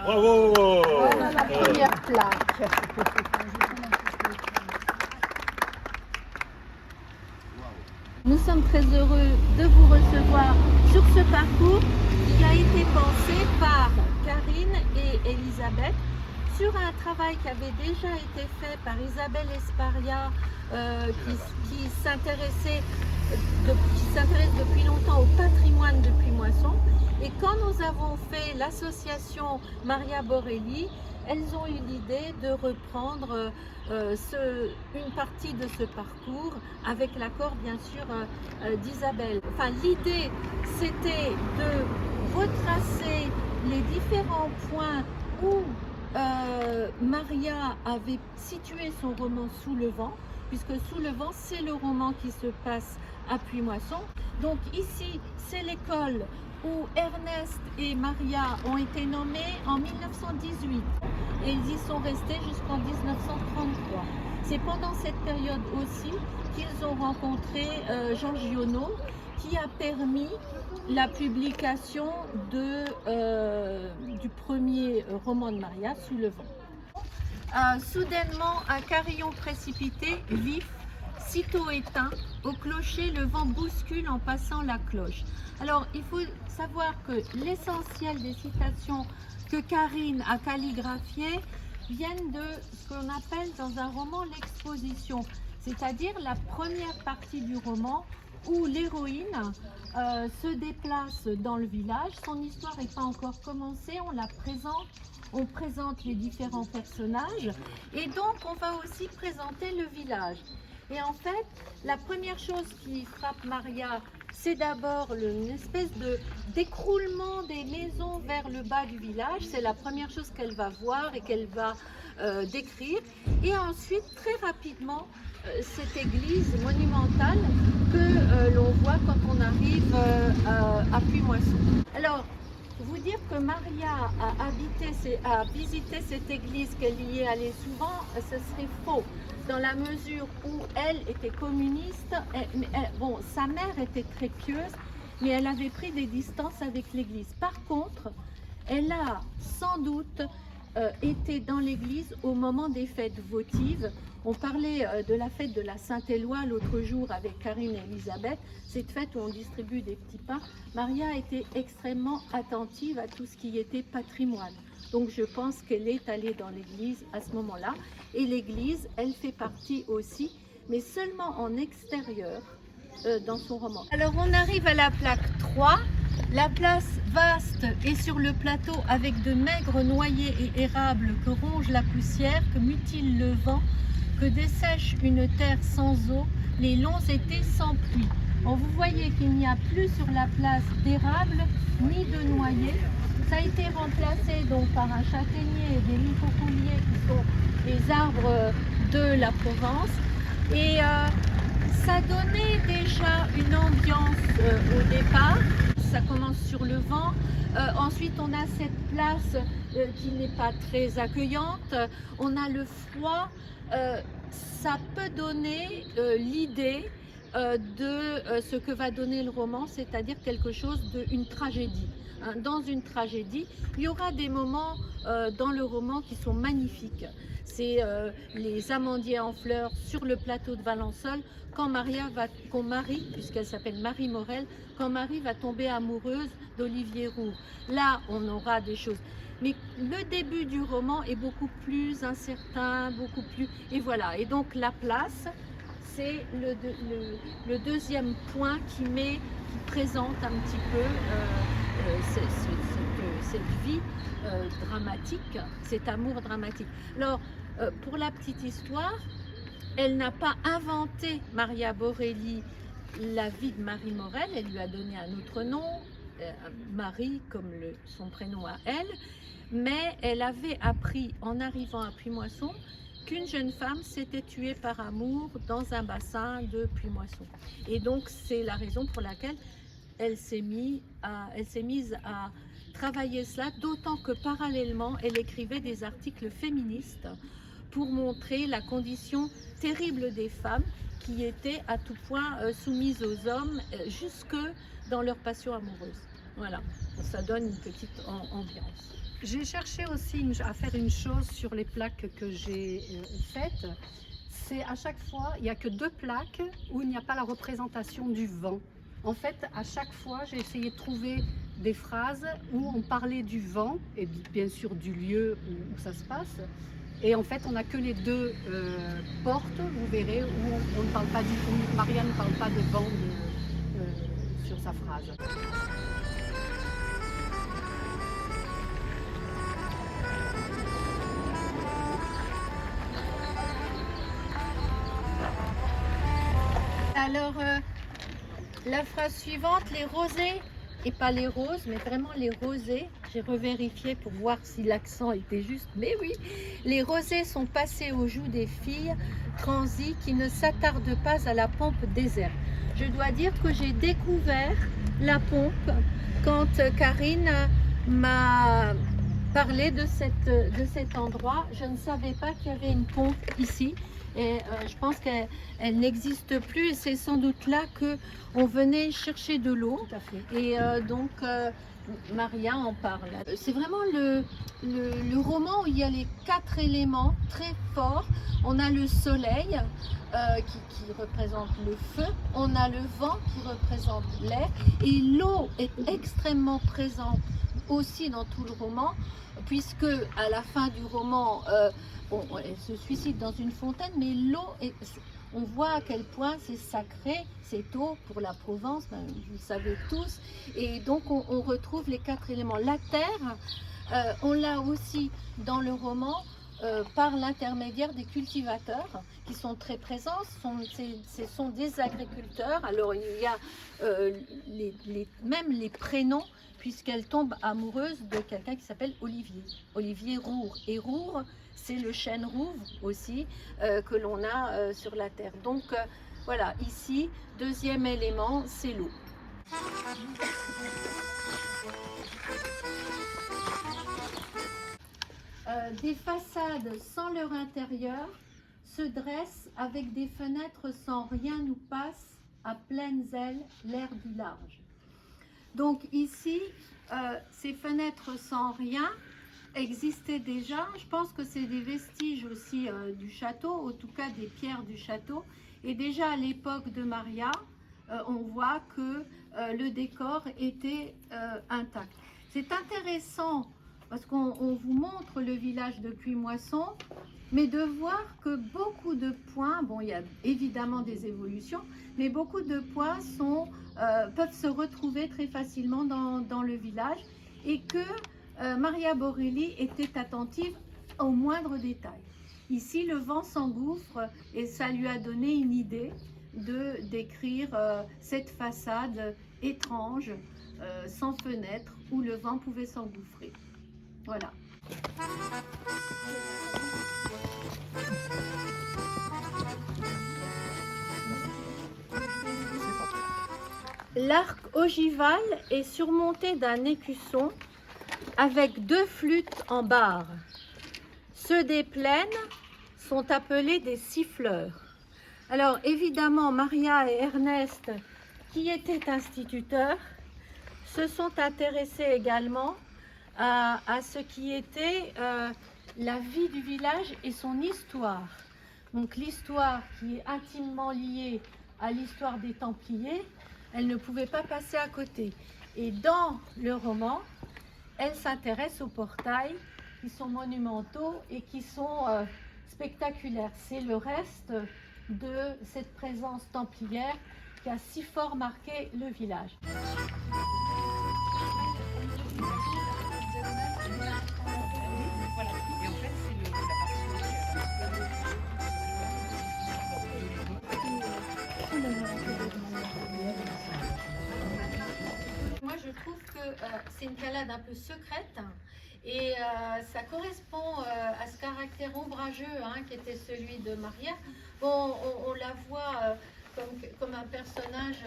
Bravo! On a la première plaque. Nous sommes très heureux de vous recevoir sur ce parcours qui a été pensé par Karine et Elisabeth sur un travail qui avait déjà été fait par Isabelle Esparia qui s'intéresse depuis longtemps au patrimoine de Puimoisson. Et quand nous avons fait l'association Maria Borelli, elles ont eu l'idée de reprendre une partie de ce parcours avec l'accord bien sûr d'Isabelle. Enfin, l'idée c'était de retracer les différents points où Maria avait situé son roman Sous le vent, puisque Sous le vent c'est le roman qui se passe à Puimoisson. Donc ici c'est l'école où Ernest et Maria ont été nommés en 1918 et ils y sont restés jusqu'en 1933. C'est pendant cette période aussi qu'ils ont rencontré Jean Giono qui a permis la publication du premier roman de Maria, Sous le vent. Soudainement, un carillon précipité, vif, sitôt éteint, au clocher, le vent bouscule en passant la cloche. Alors, il faut savoir que l'essentiel des citations que Karine a calligraphiées viennent de ce qu'on appelle dans un roman l'exposition, c'est-à-dire la première partie du roman où l'héroïne se déplace dans le village. Son histoire n'est pas encore commencée, on la présente. On présente les différents personnages et donc on va aussi présenter le village. Et en fait, la première chose qui frappe Maria, c'est d'abord une espèce d'écroulement des maisons vers le bas du village. C'est la première chose qu'elle va voir et qu'elle va décrire. Et ensuite, très rapidement, cette église monumentale que l'on voit quand on arrive à Puimoisson. Alors, vous dire que Maria a visité cette église, qu'elle y est allée souvent, ce serait faux, dans la mesure où elle était communiste. Bon, sa mère était très pieuse, mais elle avait pris des distances avec l'église. Par contre, elle a sans doute été dans l'église au moment des fêtes votives. On parlait de la fête de la Sainte-Éloi l'autre jour avec Karine et Elisabeth, cette fête où on distribue des petits pains. Maria était extrêmement attentive à tout ce qui était patrimoine. Donc je pense qu'elle est allée dans l'église à ce moment-là. Et l'église, elle fait partie aussi, mais seulement en extérieur dans son roman. Alors on arrive à la plaque 3. La place vaste est sur le plateau avec de maigres noyers et érables que ronge la poussière, que mutile le vent, que dessèche une terre sans eau, les longs étés sans pluie. Bon, vous voyez qu'il n'y a plus sur la place d'érable ni de noyer. Ça a été remplacé donc par un châtaignier et des lycopodiers qui sont les arbres de la Provence. Et ça donnait déjà une ambiance au départ. Ça commence sur le vent. Ensuite, on a cette place qui n'est pas très accueillante. On a le froid. Ça peut donner l'idée de ce que va donner le roman, c'est-à-dire quelque chose d'une tragédie. Dans une tragédie, il y aura des moments dans le roman qui sont magnifiques. C'est les amandiers en fleurs sur le plateau de Valençol, quand Marie, puisqu'elle s'appelle Marie Morel, quand Marie va tomber amoureuse d'Olivier Roux. Là, on aura des choses. Mais le début du roman est beaucoup plus incertain, beaucoup plus... Et voilà, et donc la place, c'est le deuxième point qui présente un petit peu cette vie dramatique, cet amour dramatique. Alors, pour la petite histoire, elle n'a pas inventé, Maria Borelli, la vie de Marie Morel, elle lui a donné un autre nom, Marie comme son prénom à elle, mais elle avait appris en arrivant à Puimoisson qu'une jeune femme s'était tuée par amour dans un bassin de Puimoisson. Et donc c'est la raison pour laquelle elle s'est mise à travailler cela, d'autant que parallèlement elle écrivait des articles féministes pour montrer la condition terrible des femmes qui étaient à tout point soumises aux hommes jusque dans leur passion amoureuse. Voilà, ça donne une petite ambiance. J'ai cherché aussi à faire une chose sur les plaques que j'ai faites. C'est à chaque fois, il n'y a que 2 plaques où il n'y a pas la représentation du vent. En fait, à chaque fois, j'ai essayé de trouver des phrases où on parlait du vent et bien sûr du lieu où ça se passe. Et en fait, on n'a que les 2 portes, vous verrez, où on ne parle pas du tout. Maria ne parle pas de vent sur sa phrase. Alors, la phrase suivante, les rosés, et pas les roses, mais vraiment les rosés. J'ai revérifié pour voir si l'accent était juste, mais oui, les rosés sont passés aux joues des filles transies qui ne s'attardent pas à la pompe déserte. Je dois dire que j'ai découvert la pompe quand Karine m'a parlé de cet endroit. Je ne savais pas qu'il y avait une pompe ici. Et je pense qu'elle n'existe plus et c'est sans doute là qu'on venait chercher de l'eau. Et donc Maria en parle. C'est vraiment le roman où il y a les 4 éléments très forts. On a le soleil qui représente le feu, on a le vent qui représente l'air et l'eau est extrêmement présente aussi dans tout le roman, puisque à la fin du roman elle se suicide dans une fontaine, mais l'eau, on voit à quel point c'est sacré, cette eau pour la Provence, vous le savez tous, et donc on retrouve les 4 éléments. La terre, on l'a aussi dans le roman par l'intermédiaire des cultivateurs qui sont très présents, ce sont des agriculteurs. Alors il y a même les prénoms, puisqu'elle tombe amoureuse de quelqu'un qui s'appelle Olivier Roure. Et Roure, c'est le chêne rouge aussi que l'on a sur la terre. Donc voilà, ici, deuxième élément, c'est l'eau. Des façades sans leur intérieur se dressent avec des fenêtres sans rien où passe à pleines ailes l'air du large. Donc ici, ces fenêtres sans rien existaient déjà. Je pense que c'est des vestiges aussi du château, en tout cas des pierres du château. Et déjà à l'époque de Maria, on voit que le décor était intact. C'est intéressant parce qu'on vous montre le village de Puimoisson, mais de voir que beaucoup de points, bon, il y a évidemment des évolutions, mais beaucoup de points peuvent se retrouver très facilement dans le village et que Maria Borelli était attentive aux moindres détails. Ici, le vent s'engouffre et ça lui a donné une idée de décrire cette façade étrange, sans fenêtre, où le vent pouvait s'engouffrer. Voilà. L'arc ogival est surmonté d'un écusson avec 2 flûtes en barre. Ceux des plaines sont appelés des siffleurs. Alors évidemment, Maria et Ernest, qui étaient instituteurs, se sont intéressés également à ce qui était la vie du village et son histoire. Donc l'histoire qui est intimement liée à l'histoire des Templiers, elle ne pouvait pas passer à côté. Et dans le roman, elle s'intéresse aux portails qui sont monumentaux et qui sont spectaculaires. C'est le reste de cette présence templière qui a si fort marqué le village. Moi, je trouve que c'est une calade un peu secrète et ça correspond à ce caractère ombrageux qui était celui de Maria. Bon, on la voit comme un personnage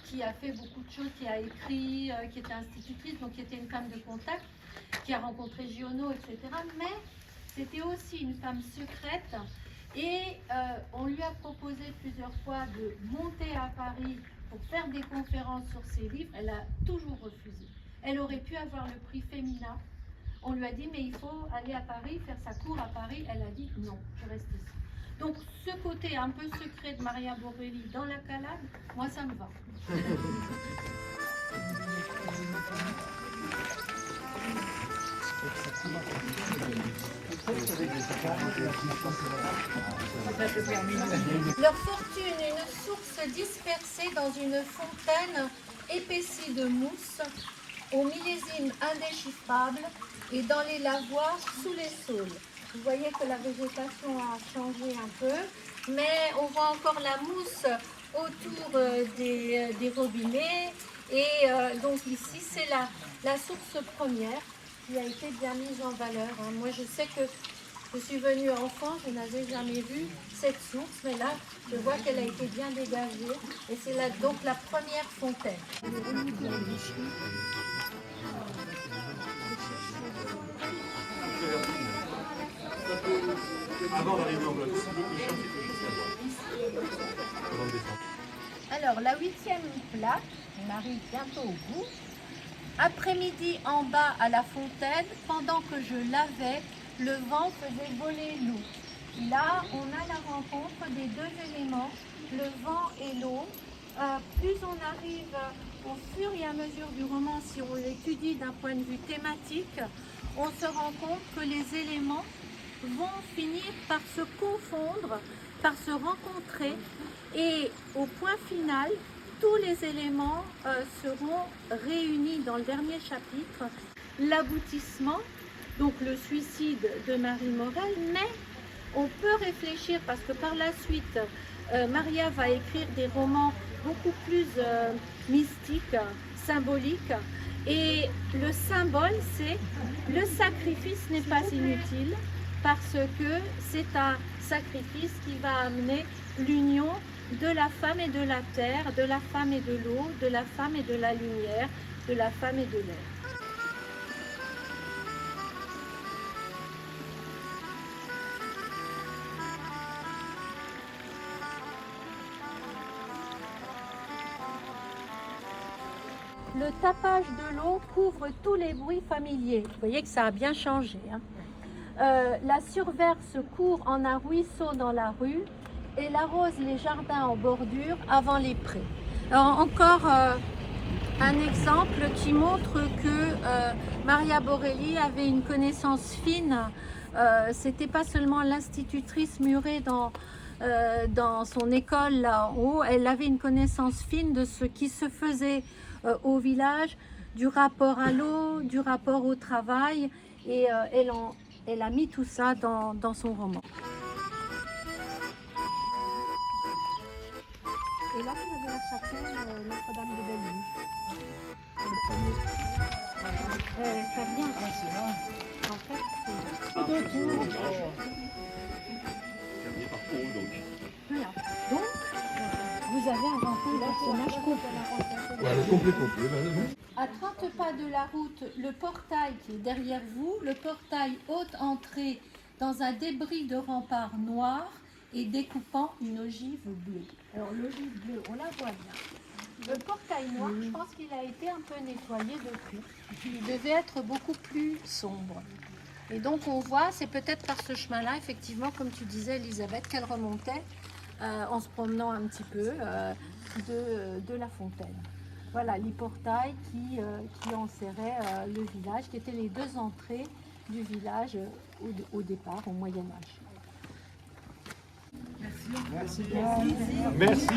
qui a fait beaucoup de choses, qui a écrit, qui était institutrice, donc qui était une femme de contact, qui a rencontré Giono, etc. Mais c'était aussi une femme secrète et on lui a proposé plusieurs fois de monter à Paris pour faire des conférences sur ses livres, elle a toujours refusé. Elle aurait pu avoir le prix Femina. On lui a dit, mais il faut aller à Paris, faire sa cour à Paris. Elle a dit, non, je reste ici. Donc, ce côté un peu secret de Maria Borelli dans la Calade, moi, ça me va. Leur fortune est une source dispersée dans une fontaine épaissie de mousse, au millésime indéchiffrable et dans les lavoirs sous les saules. Vous voyez que la végétation a changé un peu, mais on voit encore la mousse autour des robinets. Et donc ici, c'est la source première qui a été bien mise en valeur. Moi, je sais que je suis venue enfant, je n'avais jamais vu cette source, mais là, je vois qu'elle a été bien dégagée. Et c'est là donc la première fontaine. Alors, la 8e plaque, on arrive bientôt au bout. Après-midi en bas à la fontaine, pendant que je lavais, le vent faisait voler l'eau. Là, on a la rencontre des deux éléments, le vent et l'eau. Plus on arrive au fur et à mesure du roman, si on l'étudie d'un point de vue thématique, on se rend compte que les éléments vont finir par se confondre, par se rencontrer, et au point final, tous les éléments seront réunis dans le dernier chapitre. L'aboutissement, donc le suicide de Marie Morel, mais on peut réfléchir, parce que par la suite, Maria va écrire des romans beaucoup plus mystiques, symboliques, et le symbole, c'est le sacrifice n'est pas inutile, parce que c'est un sacrifice qui va amener l'union de la femme et de la terre, de la femme et de l'eau, de la femme et de la lumière, de la femme et de l'air. Le tapage de l'eau couvre tous les bruits familiers. Vous voyez que ça a bien changé. La surverse court en un ruisseau dans la rue et l'arrose les jardins en bordure avant les prés. Alors, encore un exemple qui montre que Maria Borelli avait une connaissance fine. C'était pas seulement l'institutrice murée dans son école là en haut, elle avait une connaissance fine de ce qui se faisait au village, du rapport à l'eau, du rapport au travail, et elle a mis tout ça dans son roman. Et là, vous avez la chapelle Notre-Dame de Bellevue. Ça vient. En fait, c'est... Voilà. Donc, vous avez inventé le personnage complet. Ouais, le complet. À 30 pas de la route, le portail qui est derrière vous, le portail haute entrée dans un débris de rempart noir et découpant une ogive bleue. Alors l'ogive bleue, on la voit bien. Le portail noir, je pense qu'il a été un peu nettoyé depuis. Il devait être beaucoup plus sombre. Et donc on voit, c'est peut-être par ce chemin-là, effectivement, comme tu disais Elisabeth, qu'elle remontait en se promenant un petit peu de la fontaine. Voilà, les portails qui enserraient le village, qui étaient les deux entrées du village au départ, au Moyen-Âge. Merci. Merci.